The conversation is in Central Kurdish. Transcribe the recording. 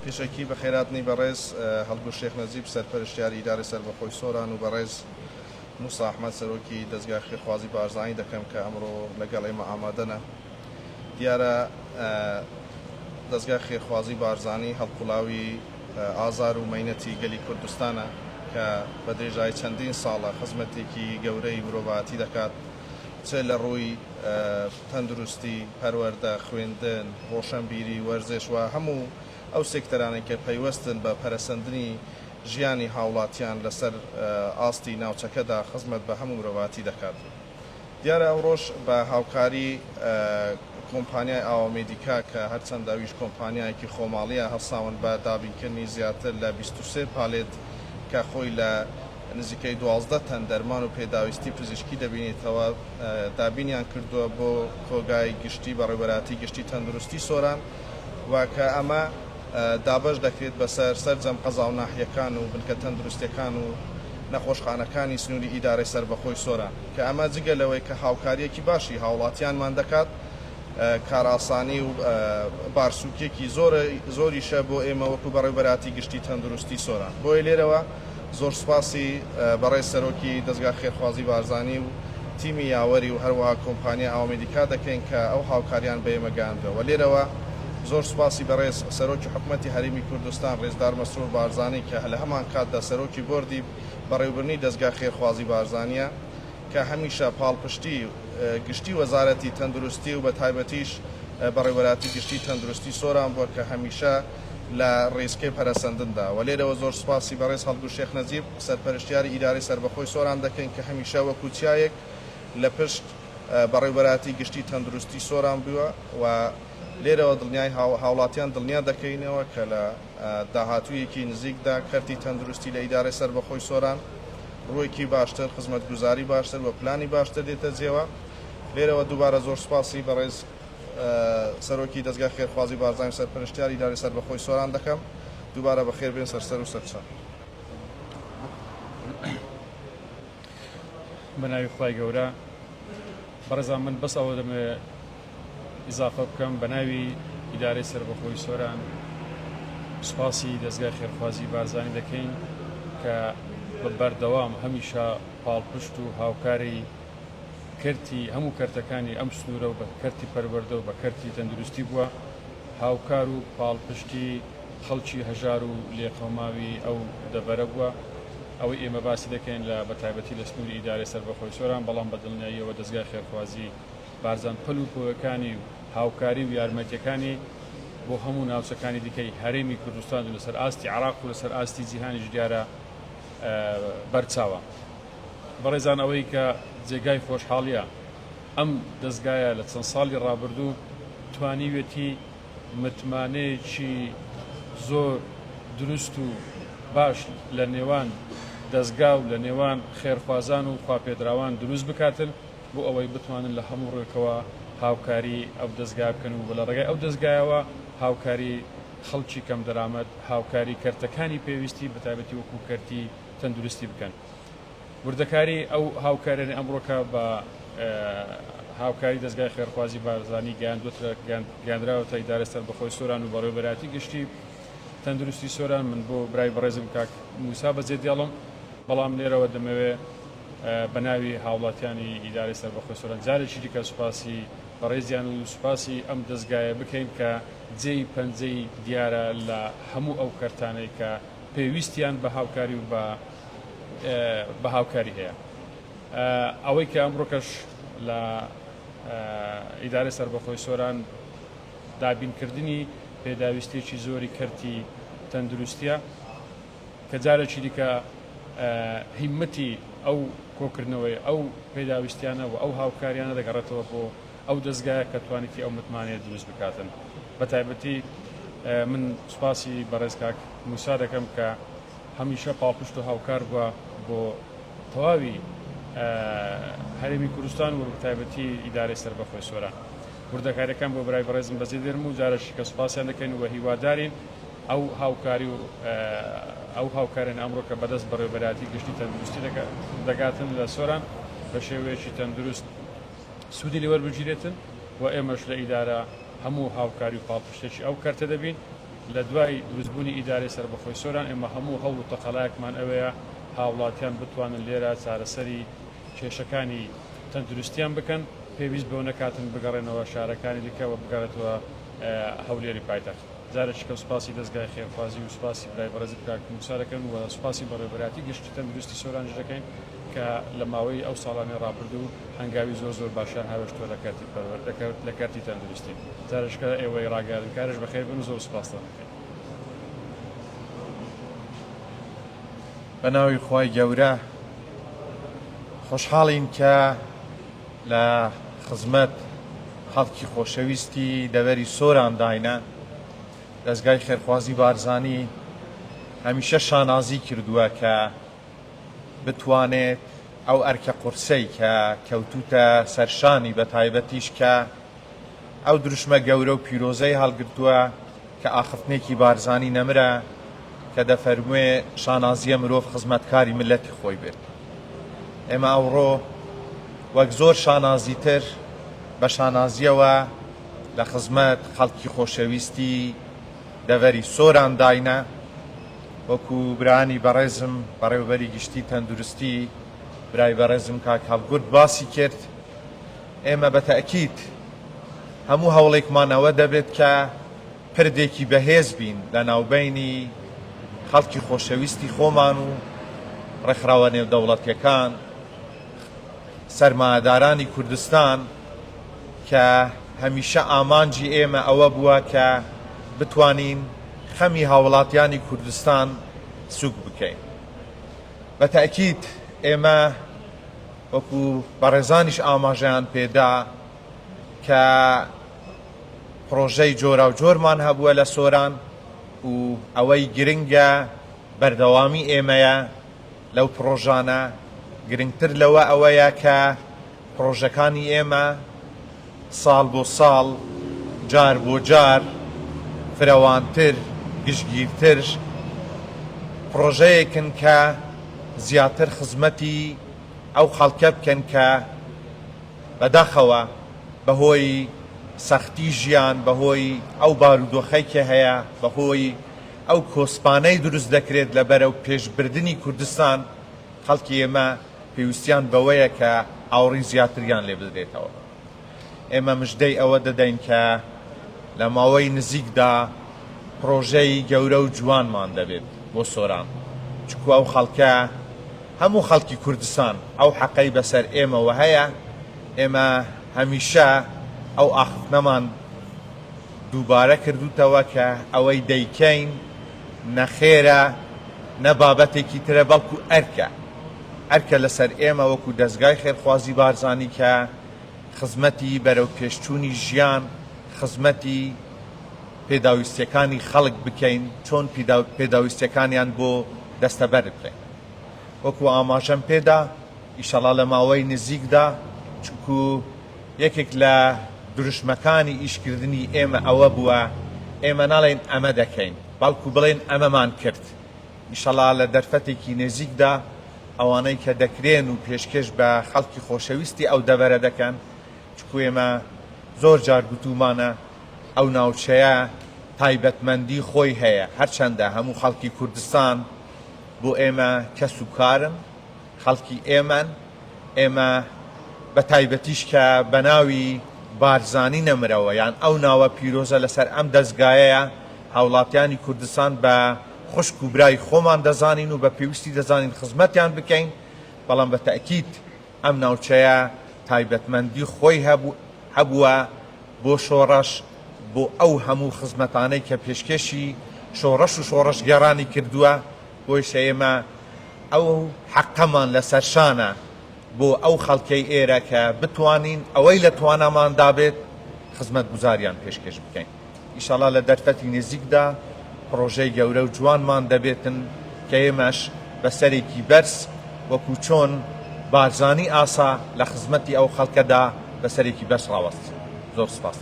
پێشەکی بە خێراتنی بەڕێز هەڵگوڕ شێخ نەجیب سەرپەرشتیاری ئیدارەی سەربەخۆی سۆران و بەڕێز موسا ئەحمەد سەرۆکی دەستگای خێرخوازی بارزانی دەکەم کە ئەمڕۆ لەگەڵ ئێمە ئامادەنە. دیارە دەستگای خێرخوازی بارزانی هەڵقوڵاوی ئازار و مەینەتی گەلی کوردستانە کە بە درێژایی چەندین ساڵە خزمەتێکی گەورەی مرۆڤاتی دەکات، چێ لە ڕووی تەندروستی، پەروەردە، خوێندن، ڕۆشنبیری، وەرزش و هەموو ئەو سێکتەرانێک کە پەیوەستن بە پەرەسەندنی ژیانی هاوڵاتیان لەسەر ئاستی ناوچەکەدا خزمەت بە هەموو مرۆڤاتی دەکات. دیارە ئەو ڕۆژ بە هاوکاری کۆمپانیای ئاوامێدیکا کە هەرچەندە ئەویش کۆمپانیایەکی خۆماڵیە هەڵساون بە دابینکردنی زیاتر لە 23 پالێت کە خۆی لە نزیکەی 12 تەن دەرمان و پێداویستی پزیشکی دەبینێتەوە دابینیان کردووە بۆ کۆگای گشتی بەڕێوەبەراتی گشتی تەندروستی سۆران و کە ئەمە دابەش دەکرێت بەسەر سەرجەم قەزا و ناحیەکان و بنکە تەندروستیەکان و نەخۆشخانەکانی سنووری ئیدارەی سەربەخۆی سۆران کە ئەمە جگە لەوەی کە هاوکاریەکی باشی هاوڵاتیانمان دەکات، کاراسانی و بارسوکێکی زۆریشە بۆ ئێمە وەکو بەڕێوەبەراتی گشتی تەندروستی سۆران. بۆیە لێرەوە زۆر سوپاسی بەڕێز سەرۆکی دەستگای خێرخوازی بارزانی و تیمی یاوەری و هەروەها کۆمپانیای ئاوامێدیکا دەکەین کە ئەو هاوکاریان بە ئێمە گەیاندووە. لێرەوە زۆر سوپاسی بەڕێز سەرۆکی حکوومەتی هەرێمی کوردستان ڕێزدار مەسرور بارزانی کە لە هەمان کاتدا سەرۆکی بۆردی بەڕێوەبردنی دەستگای خێرخوازی بارزانیە کە هەمیشە پاڵپشتی گشتی وەزارەتی تەندروستی و بە تایبەتیش بەڕێوەبەراتی گشتی تەندروستی سۆران بووە کە هەمیشە لە ڕێزکەی پەرەسەندندا و لێرەوە زۆر سوپاسی بەڕێز هەڵگوڕ شێخ نەجیب سەرپەرشتیاری ئیدارەی سەربەخۆی سۆران دەکەین کە هەمیشە وەکو چیایەک لە پشت بەڕێوەبەراتی گشتی تەندروستی سۆران بووە و لێرەوە دڵنیای هاوڵاتیان دڵنیا دەکەینەوە کە لە داهاتوویەکی نزیکدا کەرتی تەندروستی لە ئیدارەی سەربەخۆی سۆران ڕوویەکی باشتر، خزمەتگوزاری باشتر و پلانی باشتر دێتە جێوە. لێرەوە دووبارە زۆر سوپاسی بەڕێز سەرۆکی دەستگای خێرخوازی بارزانی سەرپەرشتیاری ئیدارەی سەربەخۆی سۆران دەکەم. دووبارە بەخێر بێن سەرسەر و سەرچاو. بەناوی خوای گەورە بەڕێزان من بەس ئەوە دەمێ ئیزافە بکەم بەناوی ئیدارەی سەربەخۆی سۆران سوپاسی دەستگای خێرخوازی بارزانی دەکەین کە بە بەردەوام هەمیشە پاڵپشت و هاوکاری کەرتی هەموو کەرتەکانی ئەم سنوورە و بە کەرتی پەروەردە و بە کەرتی تەندروستی بووە، هاوکار و پاڵپشتی خەڵکی هەژار و لێقەماوی ئەو دەبەرە بووە. ئەوەی ئێمە باسی دەکەین لە بەتایبەتی لە سنووری ئیدارەی سەربەخۆی سۆران، بەڵام بە دڵنیاییەوە دەستگای خێرخوازی بارزان پەل و پۆیەکانی و هاوکاری و یارمەتیەکانی بۆ هەموو ناوچەکانی دیکەی هەرێمی کوردستان و لەسەر ئاستی عێراق و لەسەر ئاستی جیهانیش دیارە بەرچاوە. بەڕێزان ئەوەی کە جێگای خۆشحاڵیە ئەم دەستگایە لە چەند ساڵی ڕابردوو توانیوێتی متمانەیەکی زۆر دروست و باش لە نێوان دەستگا و لە نێوان خێرخوازان و خواپێدراوان دروست بکاتن بۆ ئەوەی بتوانن لە هەموو ڕێکەوە هاوکاری ئەو دەستگا بکەن و لە ڕێگای ئەو دەستگایەوە هاوکاری خەڵکی کەم دەرامەت، هاوکاری کەرتەکانی پێویستی بەتایبەتی وەکو کەرتی تەندروستی بکەن. وردەکاری ئەو هاوکارێنی ئەمڕۆکە بە هاوکاری دەستگای خێرخوازی بارزانی گەیاندراوەتە ئیدارەی سەربەخۆی سۆران و بەڕێوەبەراتی گشتی تەندروستی سۆران. من بۆ برای بەڕێزم کاک موسا بەجێ دێڵم، بەڵام لێرەوە دەمەوێ بەناوی هاوڵاتیانی ئیدارەی سەربەخۆی سۆران جارێکی دیکە سوپاسی بەڕێزیان و سوپاسی ئەم دەستگایە بکەین کە جێی پەنجەی دیارە لە هەموو ئەو کەرتانەی کە پێویستیان بە هاوکاری و بە هاوکاری هەیە. ئەوەی کە ئەمڕۆکەش لە ئیدارەی سەربەخۆی سۆران دابینکردنی پێداویستێکی زۆری کەرتی تەندروستیە کە جارێکی دیکە هیمەتی ئەو کۆکردنەوەی ئەو پێداویستیانە و ئەو هاوکاریانە دەگەڕێتەوە بۆ ئەو دەستگایە کە توانێتی ئەو متمانەیە دروست بکاتن. بەتایبەتی من سوپاسی بەڕێز کاک موسا دەکەم کە هەمیشە پاڵپشت و هاوکار بووە بۆ تەواوی هەرێمی کوردستان و بەتایبەتی ئیدارەی سەربەخۆی سۆران. وردەکاریەکان بۆ برای بەڕێزم بەجێ دێرم و جارێکی کە سوپاسیان دەکەین و هیوادارین ئەو هاوکاری و ئەو هاوکارن ئەمڕۆ کە بەدەست بەڕێوەبەراتی گشتی تەندروستی دەگاتن لە سۆران بە شێوەیەکی تەندروست سوودی لێوەربگیرێتن و ئێمەش لە ئیدارە هەموو هاوکاری و پاڵپشتێکی ئەو کەرتە دەبین لە دوای دروستبوونی ئیدارەی سربەخۆی سۆران ئێمە هەموو هەوڵ و تەقەڵایەکمان ئەوەیە هاوڵاتیان بتوانن لێرە چارەسەری کێشەکانی تەندروستیان بکەن پێویست بەو نەکاتن بگەڕێنەوە شارەکانی دیکە و بگەڕێتەوە هەولێری پایتەخت. جارێکیکە سوپاسی دەستگای خێرخوازی و سوپاسی برای بەڕێزی کاکموسارەکەن و سوپاسی بەڕێوەبەراتی گشتی تەندروستی سۆرانش دەکەین کە لە ماوەی ئەو ساڵانی ڕابردوو هەنگاوی زۆر باشیان هاوێشتوە لە کارتی تەندروستی. جارشکە ئێوەی ڕاگەاندنکارش بەخێر بن زۆر سوپاس دەکەین. بە ناوی خۆی گەورە خۆشحاڵین کە لە خزمەت خەڵکی خۆشەویستی دەوەری سۆران داینە. دەستگای خێرخوازی بارزانی هەمیشە شانازی کردووە کە بتوانێت ئەو ئەرکە قورسەی کە کەوتوتە سەرشانی بە تایبەتیش کە ئەو دروشمە گەورە و پیرۆزەی هەڵگرتووە کە ئاخفتنێکی بارزانی نەمرە کە دەفەرموێ شانازیە مرۆڤ خزمەتکاری ملەتی خۆی بێت. ئێمە ئەوڕۆ وەک زۆر شانازیتر بە شانازیەوە لە خزمەت خەڵکی خۆشەویستی دەوەری سۆران داینە. وەکو برانی بەڕێزم بەڕێوەبەری گشتی تەندروستی برای بەڕێزم کاک هەڵگورد باسی کرد، ئێمە بە تەئکید هەموو هەوڵێکمانەوە دەبێت کە پردێکی بەهێز بین لە ناوبەینی خەڵکی خۆشەویستی خۆمان و ڕێکخراوە نێودەوڵەتیەکان سەرمایەدارانی کوردستان کە هەمیشە ئامانجی ئێمە ئەوە بووە کە بتوانین خەمی هاوڵاتیانی کوردستان سوک بکەین. بە تەئکید ئێمە وەکو بەڕێزانیش ئاماژەیان پێدا کە پرۆژەی جۆرا و جۆرمان هەبووە لە سۆران و ئەوەی گرنگە بەردەوامی ئێمەیە لەو پرۆژانە. گرنگتر لەوە ئەوەیە کە پرۆژەکانی ئێمە ساڵ بۆ ساڵ جار بۆ جار فراوانتر گشتگیرتر پرۆژەیەکن کە زیاتر خزمەتی ئەو خەڵکە بکەن کە بەداخەوە بەهۆی سەختی ژیان بەهۆی ئەو بارودۆخەی کە هەیە بەهۆی ئەو کۆسپانەی دروست دەکرێت لە بەرەو پێشبردننی کوردستان خەڵکی ئێمە پێویستیان بەوەیە کە ئاوڕی زیاتریان لێ بدرێتەوە. ئێمە مژدەی ئەوە دەدەین کە لە ماوەی نزیکدا پرۆژەی گەورە و جوانمان دەبێت بۆ سۆران، چکو ئەو خەڵکە هەموو خەڵکی کوردستان ئەو حەقەی بەسەر ئێمەوە هەیە. ئێمە هەمیشە ئەو ئاخفتنەمان دووبارە کردوتەوە کە ئەوەی دەیکەین نەخێرە نە بابەتێکی ترە بەڵکو ئەرکە لەسەر ئێمە وەکو دەستگای خێرخوازی بارزانی کە خزمەتی بەرەو پێشچوونی ژیان خزمەتی پێداویستیەکانی خەڵک بکەین چۆن پێداویستیەکانیان بۆ دەستەبەر بکەین. وەکو ئاماژەم پێدا ئیشەڵا لە ماوەی نزیکدا چونکو یەکێک لە دروشمەکانی ئیشکردنی ئێمە ئەوە بووە ئێمە ناڵێن ئەمە دەکەین بەڵکو بڵێن ئەمەمان کرد. ئیشەڵا لە دەرفەتێکی نزیکدا ئەوانەی کە دەکرێن و پێشکەش بە خەڵکی خۆشەویستی ئەو دەبەرە دەکەن، چکو ئێمە زۆر جار گوتومانە ئەو ناوچەیە تایبەتمەندی خۆی هەیە، هەرچەندە هەموو خەڵکی کوردستان بۆ ئێمە کەس و کارن، خەڵکی ئێمە بە تایبەتیش کە بە ناوی بارزانی نەمرەوە یان ئەو ناوە پیرۆزە لەسەر ئەم دەستگایەیە هاوڵاتیانی کوردستان بە خوشک و برای خۆمان دەزانین و بە پێویستی دەزانین خزمەتیان بکەین، بەڵام بە تەئکید ئەم ناوچەیە تایبەتمەندی خۆی هەبووە بۆ شۆڕەش بۆ ئەو هەموو خزمەتانەی کە پێشکەشی شۆڕەش و شۆڕەش گێڕانی کردووە. بۆی ئێمە ئەو حەقەمان لەسەر شانە بۆ ئەو خەڵکەی ئێرە کە بتوانین ئەوەی لە توانامان دابێت خزمەت گوزاریان پێشکەش بکەین. ئیشەڵا لە دەرفەتی نزیکدا پرۆژەی گەورە و جوانمان دەبێتن کە ئێمەش بەسەرێکی بەرز وەکو چۆن بارزانی ئاسا لە خزمەتی ئەو خەڵکەدا بەسەرێکی بەرز ڕاوەست. زۆر سپاس.